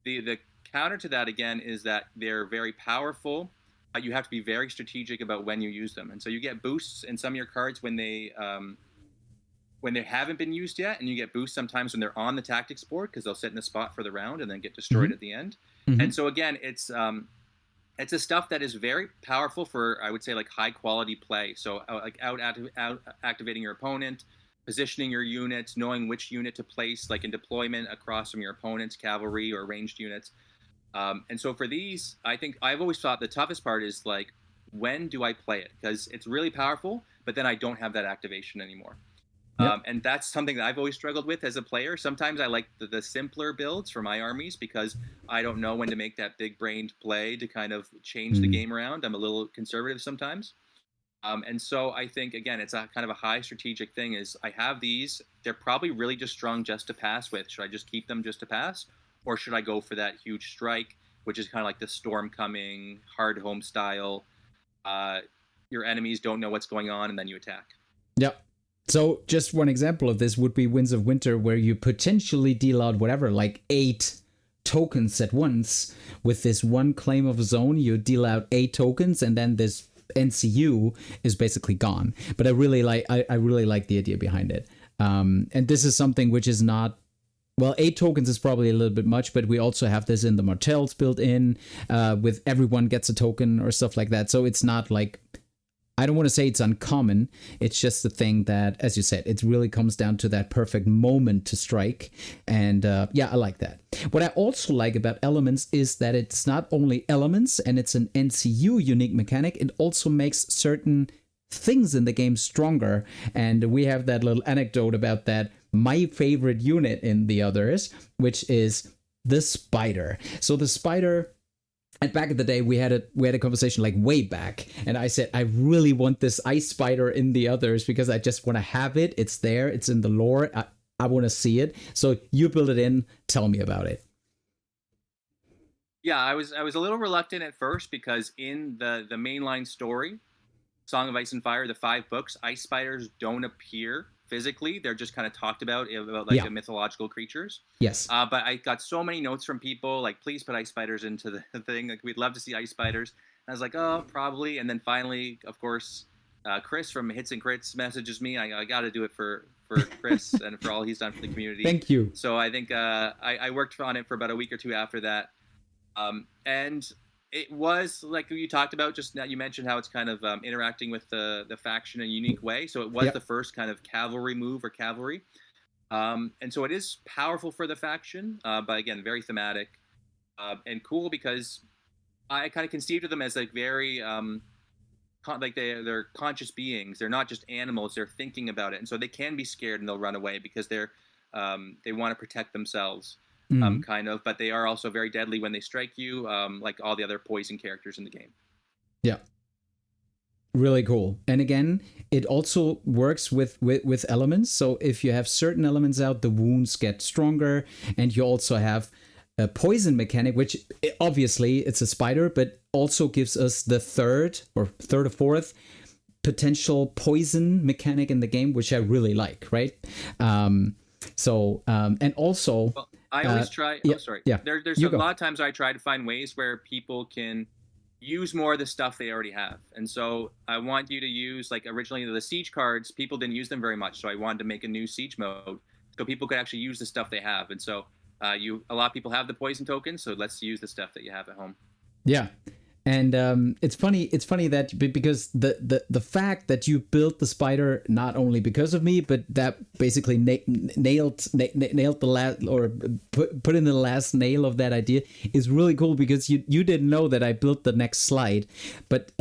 The counter to that, again, is that they're very powerful, but you have to be very strategic about when you use them. And so you get boosts in some of your cards when they haven't been used yet, and you get boosts sometimes when they're on the tactics board because they'll sit in a spot for the round and then get destroyed at the end. And so again, it's a stuff that is very powerful for, I would say, like high quality play. So like out activating your opponent, positioning your units, knowing which unit to place, like in deployment across from your opponent's cavalry or ranged units. And so for these, I think I've always thought the toughest part is like, when do I play it? Because it's really powerful, but then I don't have that activation anymore. Yep. And that's something that I've always struggled with as a player. Sometimes I like the simpler builds for my armies because I don't know when to make that big-brained play to kind of change the game around. I'm a little conservative sometimes. And so I think, again, it's a kind of a high strategic thing is I have these. They're probably really just strong just to pass with. Should I just keep them just to pass? Or should I go for that huge strike, which is kind of like the storm coming, hard home style. Your enemies don't know what's going on, and then you attack. Yep. So just one example of this would be Winds of Winter, where you potentially deal out whatever, like 8 tokens at once. With this one claim of a zone, you deal out 8 tokens, and then this NCU is basically gone. But I really like the idea behind it. And this is something which is not, well, 8 tokens is probably a little bit much, but we also have this in the Martells built in, with everyone gets a token or stuff like that. So it's not like, I don't want to say it's uncommon. It's just the thing that, as you said, it really comes down to that perfect moment to strike. And yeah, I like that. What I also like about elements is that it's not only elements and it's an NCU unique mechanic. It also makes certain things in the game stronger. And we have that little anecdote about that. My favorite unit in the others, which is the spider. So the spider. And back in the day, we had a conversation like way back, and I said I really want this ice spider in the others because I just want to have it. It's there. It's in the lore. I want to see it. So you build it in. Tell me about it. Yeah, I was a little reluctant at first because in the mainline story, Song of Ice and Fire, the 5 books, ice spiders don't appear physically. They're just kind of talked about like the mythological creatures. Yes. But I got so many notes from people like, please put ice spiders into the thing. Like, we'd love to see ice spiders. And I was like, oh, probably. And then finally, of course, Chris from Hits and Crits messages me. I got to do it for Chris and for all he's done for the community. Thank you. So I think I worked on it for about a week or 2 after that. And it was like you talked about just now. You mentioned how it's kind of interacting with the faction in a unique way. So it was the first kind of cavalry move or cavalry. And so it is powerful for the faction, but again, very thematic and cool because I kind of conceived of them as like very like they're conscious beings. They're not just animals. They're thinking about it, and so they can be scared and they'll run away because they want to protect themselves. Kind of, but they are also very deadly when they strike you, like all the other poison characters in the game. Yeah. Really cool. And again, it also works with elements. So if you have certain elements out, the wounds get stronger, and you also have a poison mechanic, which obviously it's a spider, but also gives us the third or fourth potential poison mechanic in the game, which I really like, right? And also... Well, I always try... Yeah, oh, sorry. Yeah. There's a lot of times I try to find ways where people can use more of the stuff they already have. And so I want you to use, like, originally the siege cards, people didn't use them very much. So I wanted to make a new siege mode so people could actually use the stuff they have. And so a lot of people have the poison tokens, so let's use the stuff that you have at home. Yeah. And it's funny that because the fact that you built the spider not only because of me, but that basically nailed the last, or put in the last nail of that idea is really cool, because you didn't know that I built the next slide, but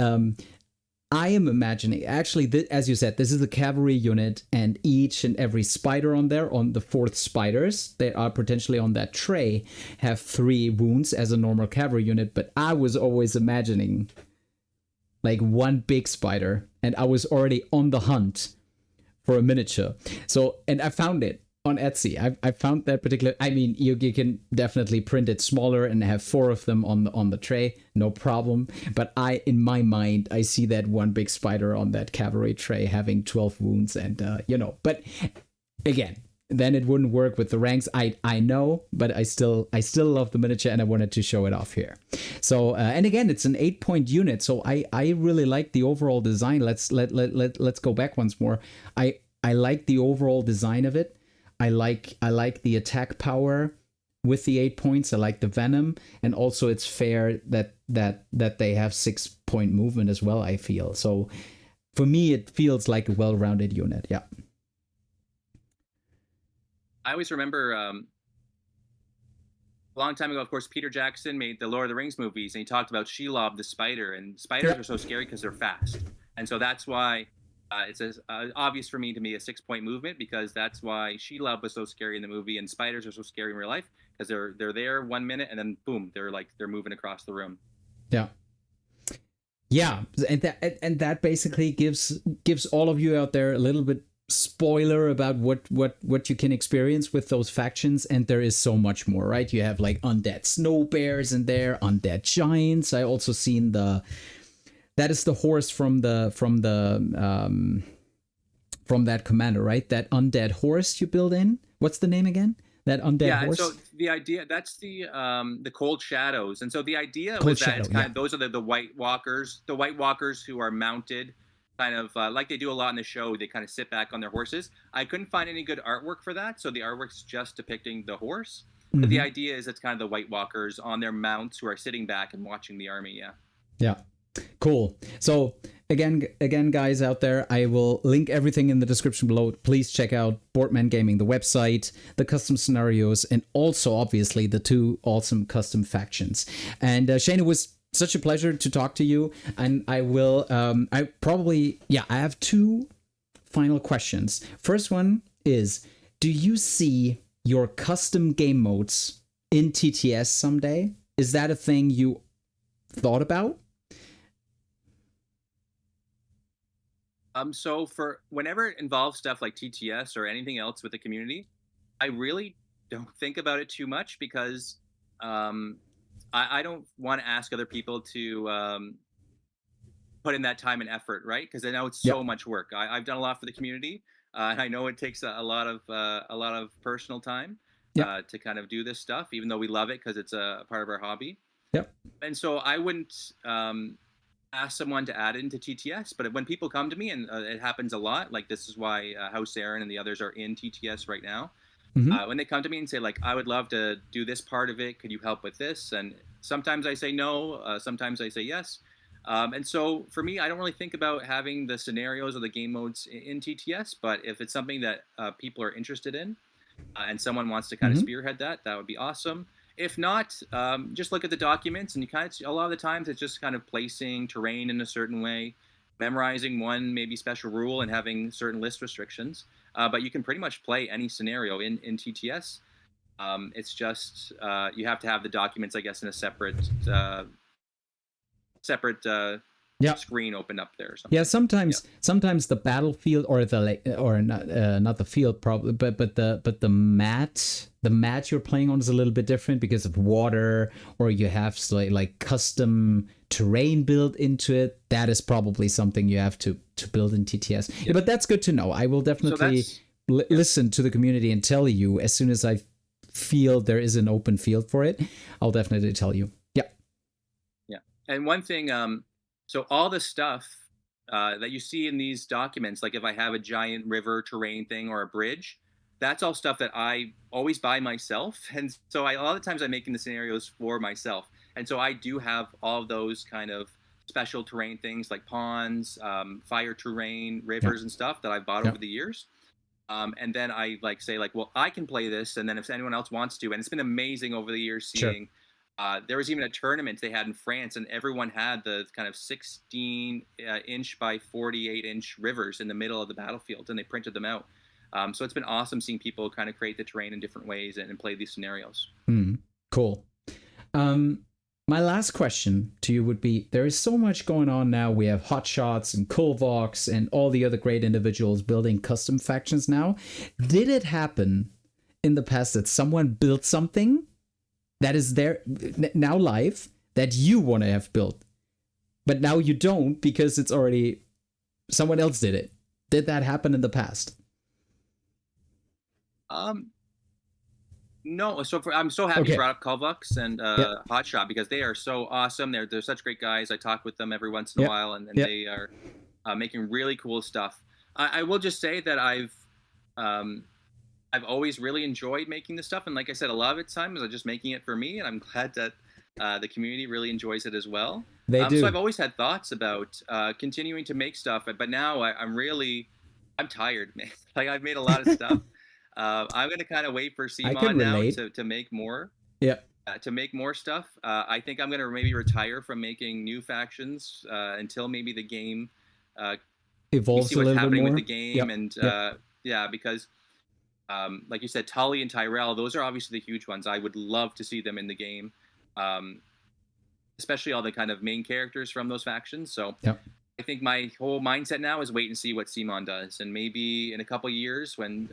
I am imagining, actually, as you said, this is a cavalry unit, and each and every spider on there, on the 4th spiders that are potentially on that tray, have 3 wounds as a normal cavalry unit. But I was always imagining like one big spider, and I was already on the hunt for a miniature. So, and I found it on Etsy. I found that particular. I mean, you can definitely print it smaller and have 4 of them on the tray, no problem. But in my mind, I see that one big spider on that cavalry tray having 12 wounds, and But again, then it wouldn't work with the ranks. I know, but I still love the miniature, and I wanted to show it off here. So and again, it's an 8-point unit, so I really like the overall design. Let's go back once more. I like the overall design of it. I like the attack power with the 8 points. I like the venom, and also it's fair that they have 6-point movement as well, I feel. So for me, it feels like a well-rounded unit. Yeah. I always remember a long time ago, of course, Peter Jackson made the Lord of the Rings movies, and he talked about Shelob the spider, and spiders are so scary because they're fast. And so that's why obvious for me to be a 6-point movement, because that's why Shelob was so scary in the movie and spiders are so scary in real life, because they're there 1 minute and then boom, they're moving across the room. Yeah. Yeah, and that basically gives all of you out there a little bit spoiler about what you can experience with those factions, and there is so much more, right? You have like undead snow bears in there, undead giants. I also seen that is the horse from that commander, right? That undead horse you build in. What's the name again? That undead horse. Yeah, so the idea, that's the cold shadows, and so the idea Cold was that Shadow, it's kind of, those are the White Walkers, who are mounted, kind of like they do a lot in the show. They kind of sit back on their horses. I couldn't find any good artwork for that, so the artwork's just depicting the horse. But the idea is it's kind of the White Walkers on their mounts who are sitting back and watching the army. Yeah. Yeah. Cool. So again, guys out there, I will link everything in the description below. Please check out Boardman Gaming, the website, the custom scenarios, and also obviously the 2 awesome custom factions. And Shane, it was such a pleasure to talk to you. And I will, I have 2 final questions. First one is, do you see your custom game modes in TTS someday? Is that a thing you thought about? So for whenever it involves stuff like TTS or anything else with the community, I really don't think about it too much, because I don't want to ask other people to put in that time and effort, right? Because I know it's so much work. I've done a lot for the community, and I know it takes a lot of personal time to kind of do this stuff, even though we love it because it's a part of our hobby. Yep. And so I wouldn't ask someone to add it into TTS, but when people come to me, and it happens a lot, like this is why House Arryn and the others are in TTS right now. When they come to me and say, like, I would love to do this part of it, could you help with this? And sometimes I say no, sometimes I say yes. And so for me, I don't really think about having the scenarios or the game modes in TTS, but if it's something that people are interested in, and someone wants to kind of spearhead that would be awesome. If not, just look at the documents, and you kind of, a lot of the times it's just kind of placing terrain in a certain way, memorizing one maybe special rule, and having certain list restrictions. But you can pretty much play any scenario in TTS. It's just you have to have the documents, I guess, in a separate screen opened up there or something. Yeah, sometimes the battlefield or not the field probably, but the mat you're playing on is a little bit different because of water, or you have like custom terrain built into it. That is probably something you have to build in TTS. Yeah, but that's good to know. I will definitely listen to the community and tell you as soon as I feel there is an open field for it. I'll definitely tell you. Yeah. And one thing, so all the stuff that you see in these documents, like if I have a giant river terrain thing or a bridge, that's all stuff that I always buy myself. And so a lot of times I'm making the scenarios for myself. And so I do have all of those kind of special terrain things like ponds, fire terrain, rivers and stuff that I've bought over the years. And then I say, well, I can play this. And then if anyone else wants to, and it's been amazing over the years seeing, there was even a tournament they had in France, and everyone had the kind of 16-inch by 48-inch rivers in the middle of the battlefield, and they printed them out. So it's been awesome seeing people kind of create the terrain in different ways and play these scenarios. Cool. My last question to you would be, there is so much going on now. We have Hotshots and Kolvox and all the other great individuals building custom factions now. Did it happen in the past that someone built something that is there now live that you want to have built, but now you don't because it's already someone else did it? Did that happen in the past? No. So I'm so happy you brought up Kolvox and Hotshot, because they are so awesome. They're such great guys. I talk with them every once in a while, and they are making really cool stuff. I will just say that I've always really enjoyed making this stuff, and like I said, a lot of it's times I'm just making it for me, and I'm glad that the community really enjoys it as well. They do. So I've always had thoughts about continuing to make stuff, but now I'm tired, man. Like, I've made a lot of stuff. I'm gonna kind of wait for cmon now to make more. To make more stuff. I think I'm gonna maybe retire from making new factions until maybe the game evolves see a what's little bit happening more. with the game. And yeah, because like you said, Tully and Tyrell, those are obviously the huge ones. I would love to see them in the game, especially all the kind of main characters from those factions. So I think my whole mindset now is wait and see what cmon does, and maybe in a couple of years when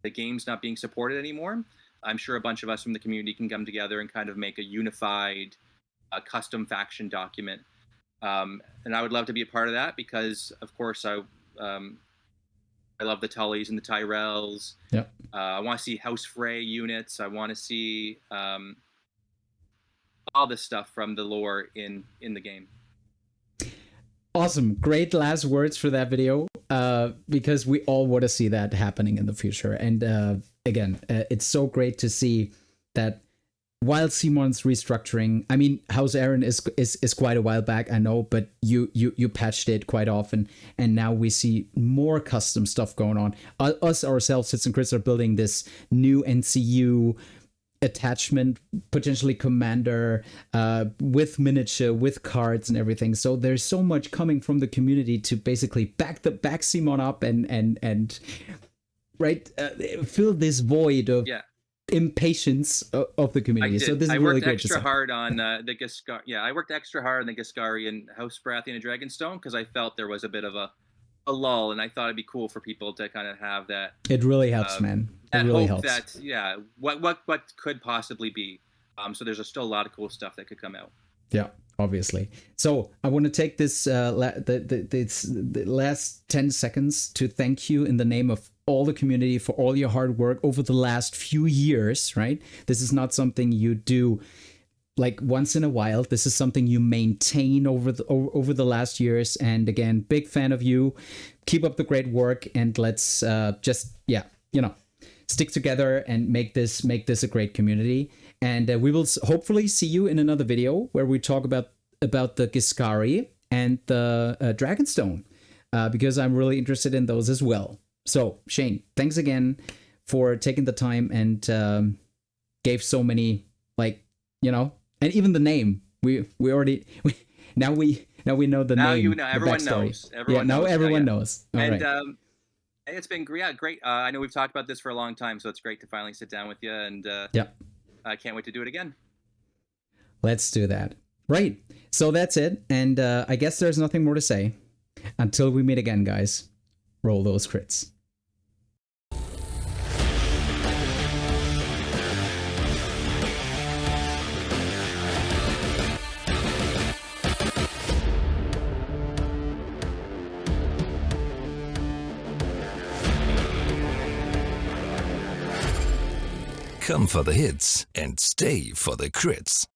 the game's not being supported anymore, I'm sure a bunch of us from the community can come together and kind of make a unified custom faction document. And I would love to be a part of that because, of course, I love the Tullys and the Tyrells. I want to see House Fray units. I want to see all this stuff from the lore in the game. Awesome. Great last words for that video, because we all want to see that happening in the future. And again, it's so great to see that while cmon's restructuring, I mean, House Arryn is quite a while back, I know, but you patched it quite often, and now we see more custom stuff going on. Us ourselves, Hits and Crits, are building this new NCU attachment, potentially commander, with miniature, with cards and everything. So there's so much coming from the community to basically back cmon up and fill this void of impatience of the community. So this is really great to see. I worked extra hard on the Giscari. Yeah, I worked extra hard on the Giscari and House Baratheon and Dragonstone because I felt there was a bit of a lull, and I thought it'd be cool for people to kind of have that. It really helps, man. It really helps. That what could possibly be. So there's still a lot of cool stuff that could come out. Yeah, obviously. So I want to take this the last 10 seconds to thank you in the name of all the community for all your hard work over the last few years. Right, this is not something you do like once in a while. This is something you maintain over the last years. And again, big fan of you. Keep up the great work, and let's stick together and make this a great community. And we will hopefully see you in another video where we talk about the Giscari and the Dragonstone, because I'm really interested in those as well. So Shane, thanks again for taking the time and gave so many, and even the name we already now we know the name. Now you know, everyone knows. Everyone knows. All and right. It's been great. I know we've talked about this for a long time, so it's great to finally sit down with you. And I can't wait to do it again. Let's do that. Right. So that's it. And I guess there's nothing more to say. Until we meet again, guys. Roll those crits. Come for the hits and stay for the crits.